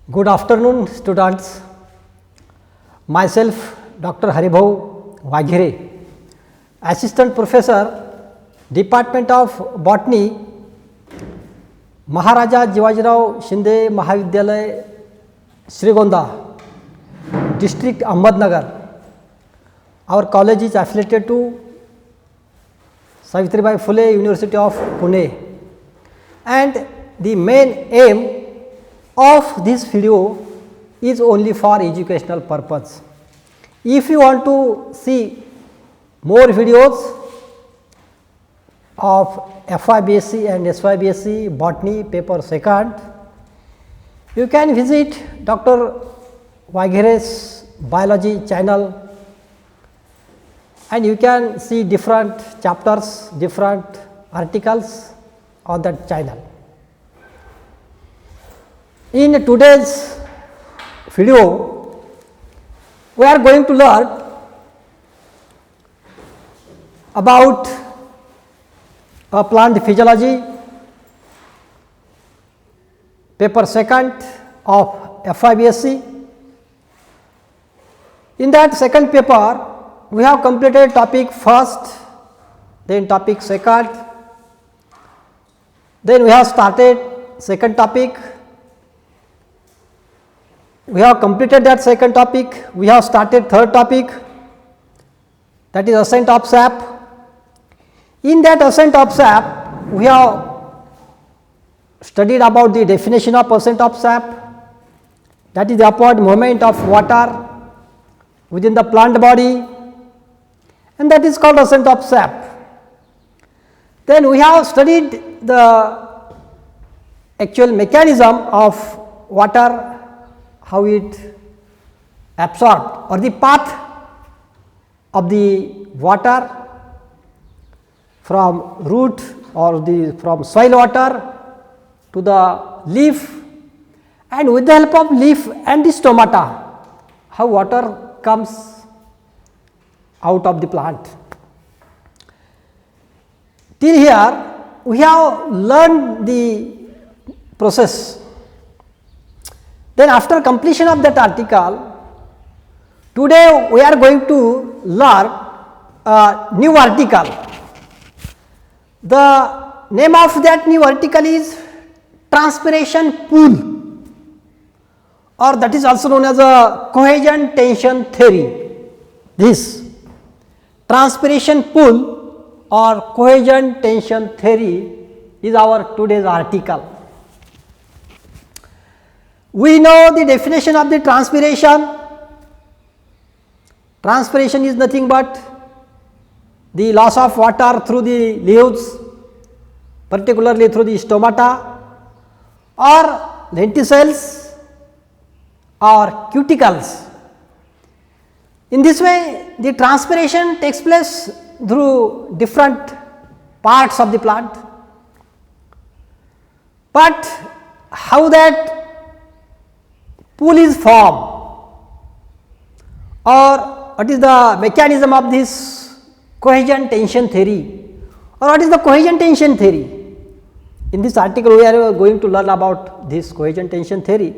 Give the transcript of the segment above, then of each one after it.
Good afternoon, students. Myself, Dr. Haribhau Waghire, Assistant Professor, Department of Botany, Maharaja Jivajirao Shinde Mahavidyalaya, Srigonda, District Ahmednagar. Our college is affiliated to Savitribai Phule University of Pune, and the main aim of this video is only for educational purpose. If you want to see more videos of FYBSc and SYBSc Botany paper second, you can visit Dr. Waghire's biology channel, and you can see different chapters, different articles on that channel. In today's video, we are going to learn about plant physiology, paper second of FYBSc. In that second paper, we have completed topic first, then topic second, then we have started second topic. We have completed that second topic, we have started third topic, that is ascent of sap. In that ascent of sap, we have studied about the definition of ascent of sap, that is the upward movement of water within the plant body, and that is called ascent of sap. Then we have studied the actual mechanism of water, how it absorbed, or the path of the water from root or from soil water to the leaf, and with the help of leaf and the stomata, how water comes out of the plant. Till here we have learned the process. Then after completion of that article, today we are going to learn a new article. The name of that new article is transpiration pool, or that is also known as a cohesion tension theory. This transpiration pool or cohesion tension theory is our today's article. We know the definition of the transpiration. Transpiration is nothing but the loss of water through the leaves, particularly through the stomata or lenticels or cuticles. In this way, the transpiration takes place through different parts of the plant. But how that pool is formed, or what is the mechanism of this cohesion tension theory, or what is the cohesion tension theory? In this article we are going to learn about this cohesion tension theory.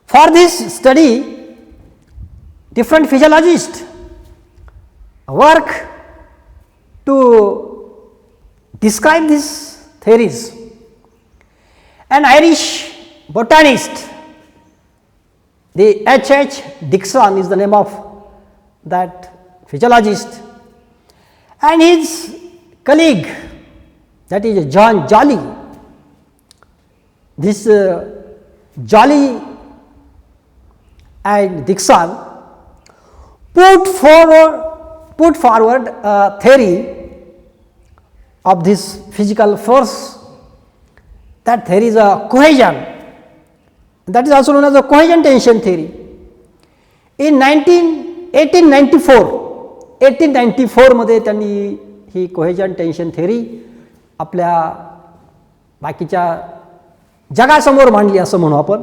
For this study, different physiologists work to describe these theories. An Irish botanist, the H. Dixon is the name of that physiologist, and his colleague, that is John Jolly. This Jolly and Dixon put forward a theory of this physical force. That theory is a cohesion. That is also known as the cohesion tension theory. In 1894 मध्ये त्यांनी ही cohesion tension theory आपल्या बाकीच्या जगासमोर मांडली असं म्हणू आपण.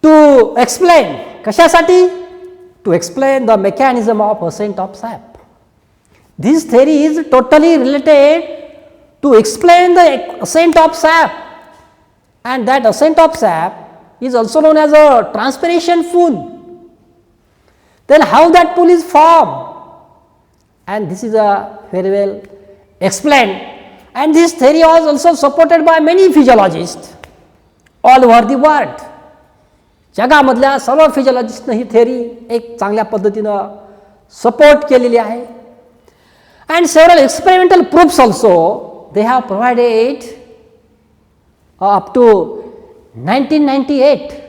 To explain, कशासाठी? To explain the mechanism of ascent of sap. This theory is totally related to explain the ascent of sap and that ascent of sap is also known as a transpiration pool. Then how that pool is formed? And this is a very well explained, and this theory was also supported by many physiologists all over the world. जगामधल्या सर्व फिजिओलॉजिस्टने ही theory एक चांगल्या पद्धतीनं support केलेली आहे. And several experimental proofs also they have provided up to 1998,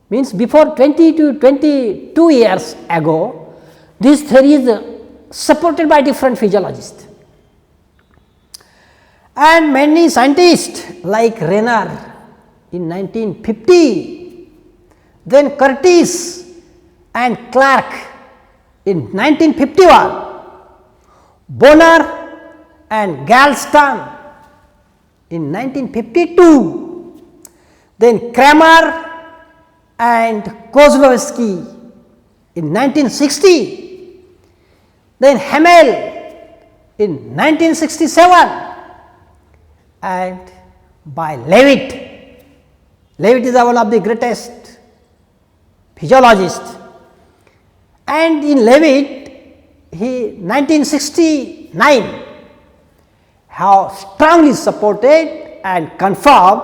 means before 20 to 22 years ago. This theory is supported by different physiologists, and many scientists like Renner in 1950, then Curtis and Clark in 1951, Bonner and Galston in 1952, then Kramer and Kozlowski in 1960, then Hamel in 1967, and by Leavitt. Leavitt is one of the greatest physiologists, and in Leavitt he 1969 have strongly supported and confirmed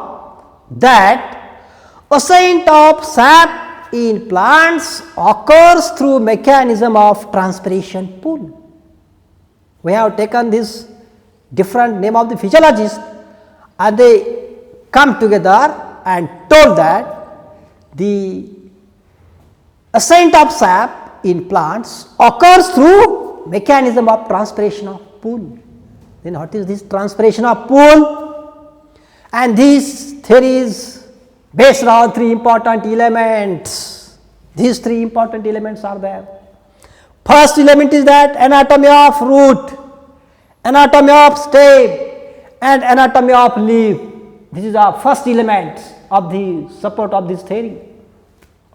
that ascent of sap in plants occurs through mechanism of transpiration pool. We have taken this different name of the physiologists, and they come together and told that the ascent of sap in plants occurs through mechanism of transpiration of pool. Then what is this transpiration of pool? And this theory is based on three important elements. These three important elements are there. First element is that anatomy of root, anatomy of stem, and anatomy of leaf. This is the first element of the support of this theory,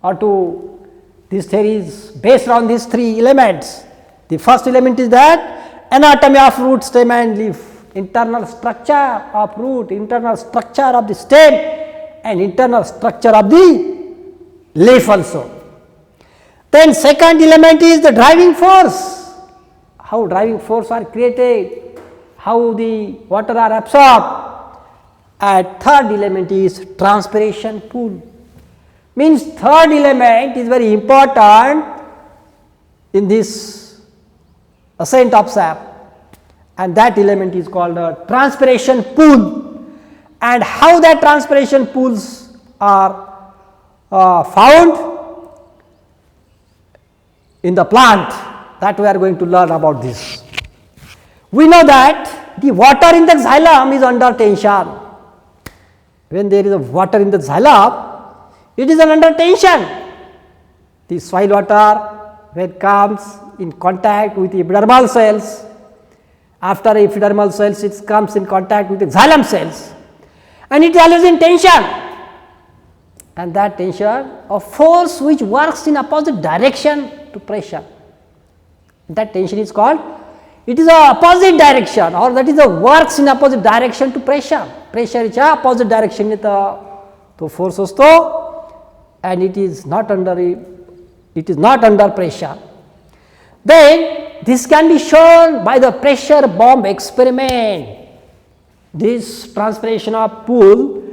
or to this theory is based on these three elements. The first element is that anatomy of root, stem and leaf, internal structure of root, internal structure of the stem, and internal structure of the leaf also. Then second element is the driving force, how driving force are created, how the water are absorbed. And third element is transpiration pool. Means third element is very important in this ascent of sap, and that element is called a transpiration pool. And how that transpiration pools are found in the plant, that we are going to learn about this. We know that the water in the xylem is under tension. When there is a water in the xylem, it is under tension. The soil water, when it comes in contact with the epidermal cells, after epidermal cells it comes in contact with the xylem cells, and it is always in tension. And that tension, a force which works in opposite direction to pressure, that tension is called, it is a opposite direction, or that is a works in opposite direction to pressure. Pressure is opposite direction to force asto, and it is not under pressure. Then this can be shown by the pressure bomb experiment. This transpiration of pool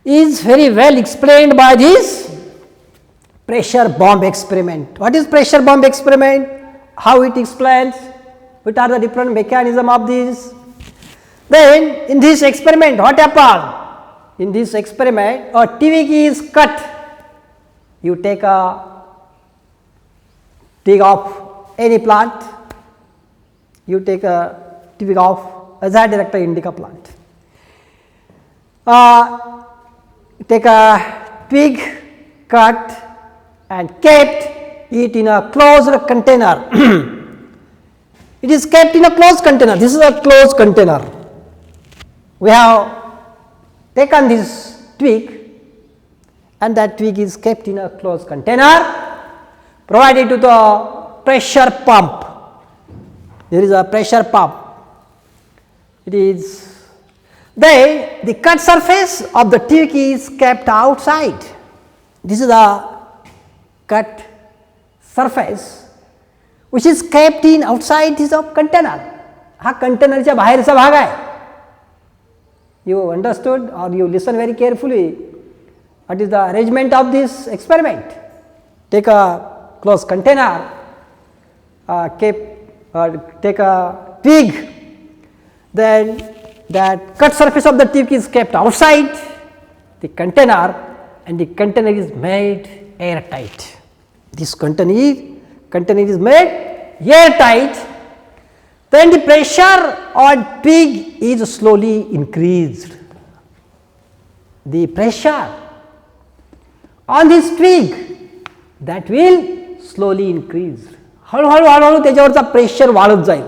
is very well explained by this pressure bomb experiment. What is pressure bomb experiment? How it explains? What are the different mechanism of this? Then in this experiment, what happened? In this experiment, a twig is cut. You take a twig of any plant. You take a twig of Azadirachta indica plant. Take a twig, cut and kept it in a closed container. It is kept in a closed container. This is a closed container. We have taken this twig, and that twig is kept in a closed container, provided to the pressure pump. There is a pressure pump. It is then the cut surface of the twig is kept outside. This is the cut surface which is kept in outside this of container. हा कंटेनरच्या बाहेरचा भाग आहे. You understood or you listen very carefully what is the arrangement of this experiment. Take a closed container, take a twig, then that cut surface of the twig is kept outside the container and the container is made airtight. This container is made airtight, then the pressure on twig is slowly increased. The pressure on this twig that will slowly increase. हळूहळू त्याच्यावरचा pressure वाढत जाईल.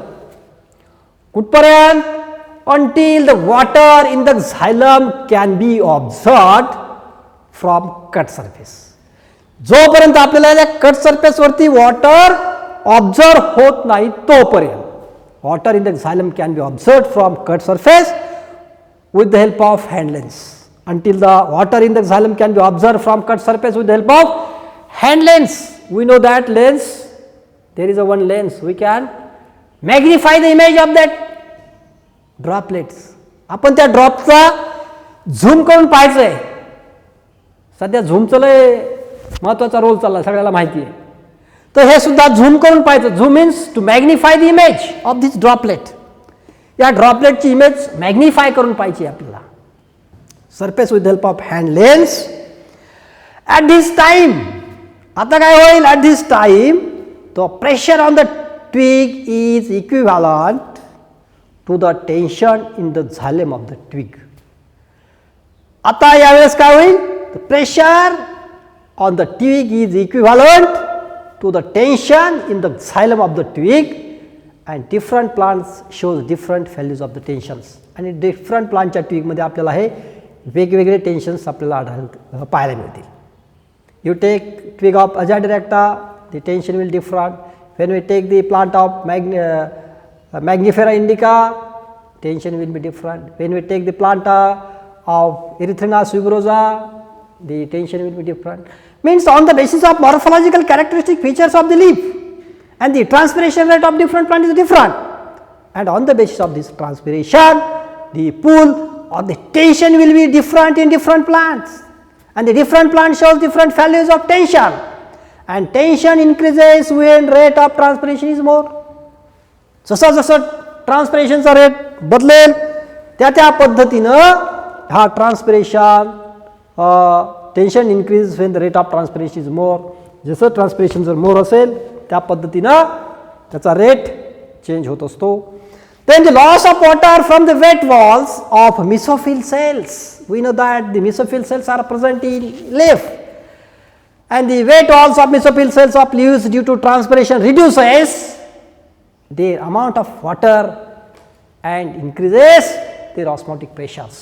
कुठपर्यंत? Until the water in the xylem can be absorbed from cut surface. जोपर्यंत आपल्याला या cut surface वरती water observe होत नाही तोपर्यंत. Water in the xylem can be observed from cut surface with the help of hand lens. Until the water in the xylem can be observed from cut surface with the help of hand lens. We know that lens, there is a one lens, we can magnify the image of that droplets. आपण त्या ड्रॉपचा झूम करून पाहायचं आहे. सध्या झूमचं लय महत्त्वाचा role चालला, सगळ्याला माहिती आहे. तर हे सुद्धा झूम करून पाहायचं. Zoom means to magnify the image of this droplet. या ड्रॉपलेटची इमेज मॅग्निफाय करून पाहायची आपल्याला. Surface with help of hand lens. At this time आता काय होईल? At this time the pressure on the twig is equivalent to the tension in the xylem of the twig. आता यावेळेस काय होईल? The pressure on the twig is equivalent to the tension in the xylem of the twig, and different plants shows different values of the tensions. आणि different plantच्या twig मध्ये आपल्याला हे वेगवेगळे tensions आपल्याला पाहायला मिळतील. You take twig of Azadirachta, the tension will different. When we take the plant of Magnifera indica, tension will be different. When we take the plant of Erythrina tuberosa, the tension will be different. Means on the basis of morphological characteristic features of the leaf and the transpiration rate of different plant is different, and on the basis of this transpiration the pull or the tension will be different in different plants, and the different plant shows different values of tension, and tension increases when rate of transpiration is more. जसं जसं ट्रान्सपिरेशनचा rate बदलेल त्या त्या पद्धतीनं हा transpiration tension increase when the rate of transpiration is more. जसं transpiration जर मोर असेल त्या पद्धतीनं त्याचा रेट चेंज होत असतो. Then the loss of water from the wet walls of mesophyll cells. We know that the mesophyll cells are present in leaf, and the wet walls of mesophyll cells of leaves due to transpiration reduces their amount of water and increases their osmotic pressures.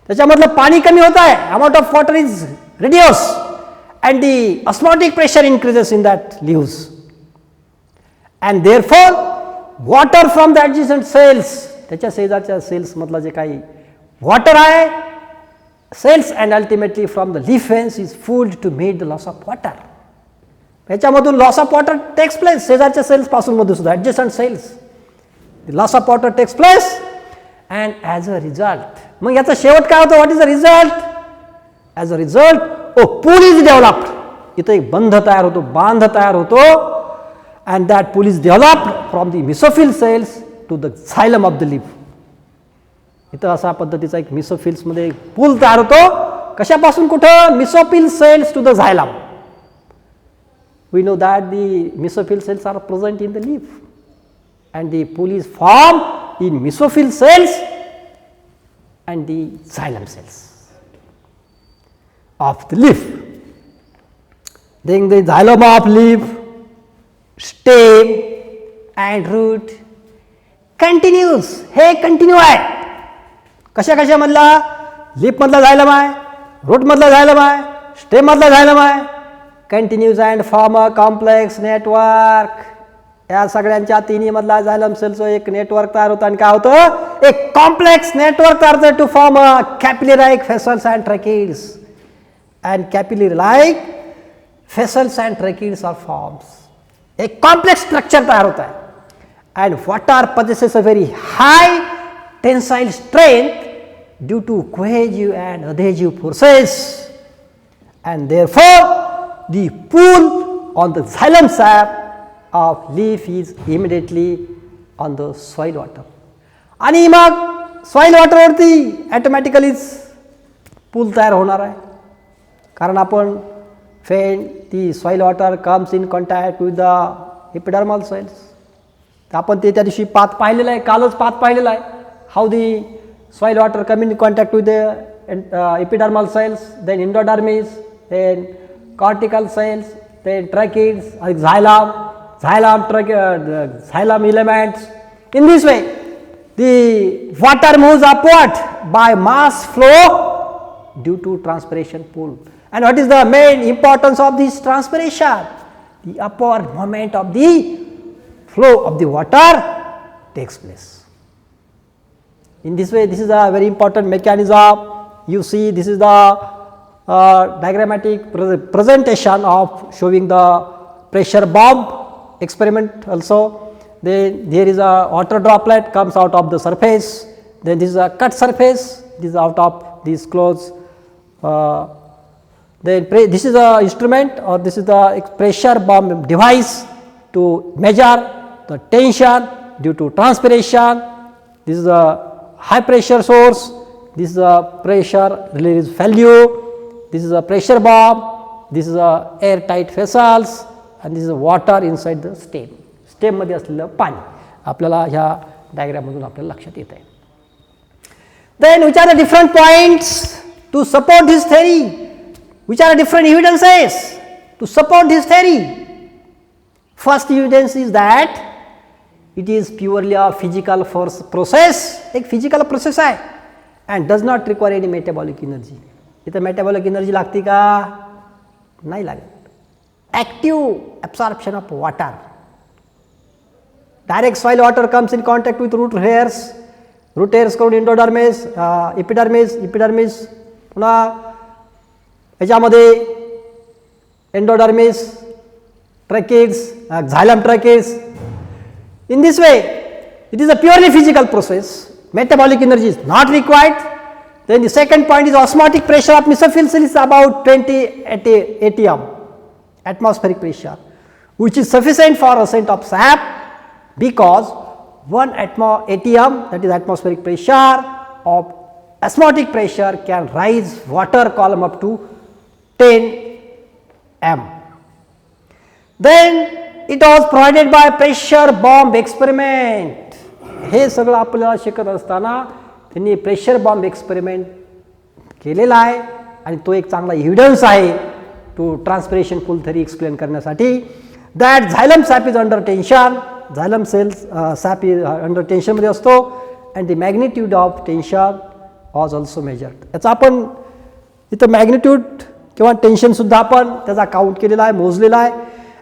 त्याच्यामधलं पाणी कमी होत आहे, amount of water is reduced and the osmotic pressure increases in that leaves, and therefore water from the adjacent cells, त्याच्या शेजारच्या sales मधला जे काही water आहे cells and ultimately from the leaf veins is pulled to meet the loss of water. याच्यामधून loss of water takes place. शेजारच्या cells पासून मधून सुद्धा adjacent cells loss of water takes place and as a result मग याचा शेवट काय होतं? What is the result? As a result pull is developed. इथं एक बंध तयार होतो, बांध तयार होतो, and that pull is developed from the mesophyll cells to the xylem of the leaf. इथं अशा पद्धतीचा एक मिसोफिल्समध्ये पूल तयार होतो. कशापासून? कुठं? Mesophyll cells to the xylem. We know that the mesophyll cells are present in the leaf, and the pool is formed in mesophyll cells and the xylem cells of the leaf. Then the xylem of leaf, stem and root continues. हे continue आहे. कशा कशा मधला? Leaf मधला झायलम आहे, root मधला झायलम आहे, stem मधला झायलम आहे. Continues and form a complex network या सगळ्यांच्या तिन्ही मधला झायलम सेलचं एक नेटवर्क तयार होतं आणि काय होतं, एक कॉम्प्लेक्स नेटवर्क तयार होतं to form a capillary like vessels and tracheids. And capillary like vessels and tracheids are forms. एक कॉम्प्लेक्स स्ट्रक्चर तयार होत आहे. And water possesses a very high tensile strength due to cohesive and adhesive forces, and therefore the pull on the xylem sap of leaf is immediately on the soil water. आणि मग soil वॉटरवरती ऑटोमॅटिकलीच pool तयार होणार आहे, कारण आपण दी soil water comes in contact with the epidermal soils. तर आपण ते त्या दिवशी पाथ पाहिलेलं आहे, कालच पाथ पाहिलेला आहे, how the soil water come in contact with the epidermal cells, then endodermis, then cortical cells, then tracheids, xylem elements. In this way, the water moves upward by mass flow due to transpiration pull. And what is the main importance of this transpiration? The upward movement of the flow of the water takes place. In this way, this is a very important mechanism. You see, this is the diagrammatic presentation of showing the pressure bomb experiment also. Then there is a water droplet comes out of the surface, then this is a cut surface, this is out of these clothes. Then this is a instrument, or this is the pressure bomb device to measure the tension due to transpiration. This is a high pressure source, this is a pressure release value, this is a pressure bomb, this is a airtight vessels, and this is a water inside the stem. Stem मध्ये असलेलं पाणी आपल्याला ह्या डायग्राममधून आपल्याला लक्षात येत आहे. Then which are the different points to support this theory, which are different evidences to support this theory. First evidence is that it is purely a physical process, एक फिजिकल प्रोसेस आहे, and does not require any metabolic energy. इथं metabolic energy लागते का? नाही लागत. Active absorption of water. Direct soil water comes in contact with root hairs करून endodermis, epidermis, पुन्हा ह्याच्यामध्ये endodermis, ट्रॅकिड्स, xylem ट्रॅकिड्स. In this way, it is a purely physical process. Metabolic energy is not required. Then the second point is osmotic pressure of mesophyll is about 20 atm, atmospheric pressure, which is sufficient for ascent of sap. Because 1 atm, that is atmospheric pressure of osmotic pressure, can rise water column up to 10 m. Then it was provided by pressure bomb experiment. हे सगळं आपल्याला शिकत असताना त्यांनी pressure bomb experiment केलेला आहे, आणि तो एक चांगला एव्हिडन्स आहे to transpiration pull theory explain करण्यासाठी. That xylem sap is under tension, xylem cells sap under टेन्शनमध्ये असतो, and the magnitude of tension was also measured. याचा आपण इथं मॅग्निट्यूड किंवा टेन्शनसुद्धा आपण त्याचा काउंट केलेला आहे, मोजलेला आहे.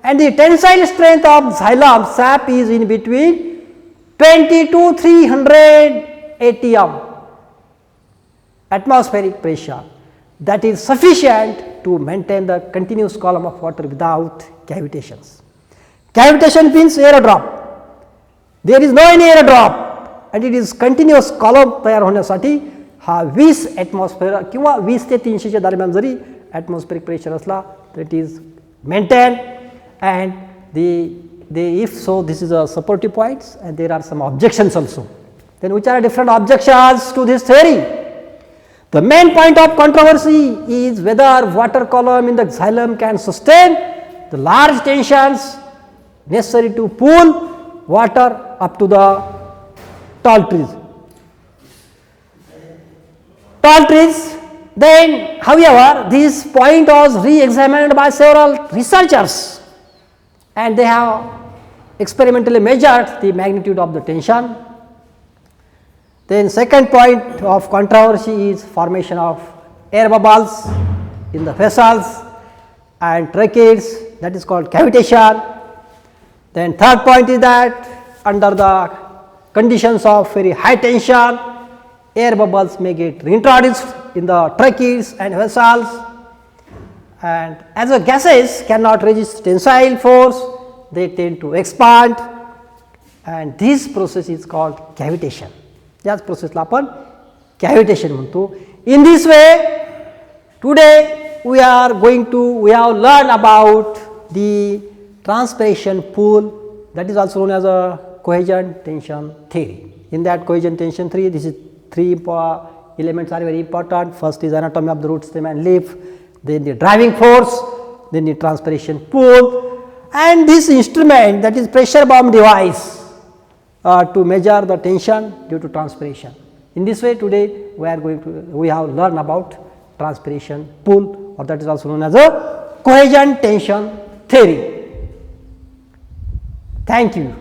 And the tensile strength of झायलम sap is in between 20 to 300 atm atmospheric pressure, that is sufficient to maintain the continuous column of water without cavitations. Cavitation means air drop. There is no any air drop, and it is continuous column तयार होण्यासाठी हा 20 atmosphere किंवा 20 ते 300 च्या दरम्यान जरी atmospheric pressure असला तर it is maintained. And if so, this is a supportive points, and there are some objections also. Then which are different objections to this theory? The main point of controversy is whether water column in the xylem can sustain the large tensions necessary to pull water up to the tall trees. Then however, this point was re-examined by several researchers, and they have experimentally measured the magnitude of the tension. Then second point of controversy is formation of air bubbles in the vessels and tracheids, that is called cavitation. Then third point is that under the conditions of very high tension, air bubbles may get reintroduced in the tracheids and vessels, and as the gases cannot resist tensile force, they tend to expand, and this process is called cavitation. याच प्रोसेसला आपण cavitation म्हणतो. In this way, today we have learned about the transpiration pool, that is also known as a cohesion tension theory. In that cohesion tension theory, this is three elements are very important. First is anatomy of the root stem and leaf, then the driving force, then the transpiration pool, and this instrument, that is pressure bomb device to measure the tension due to transpiration. In this way, today we have learned about transpiration pool, or that is also known as a cohesion tension theory. Thank you.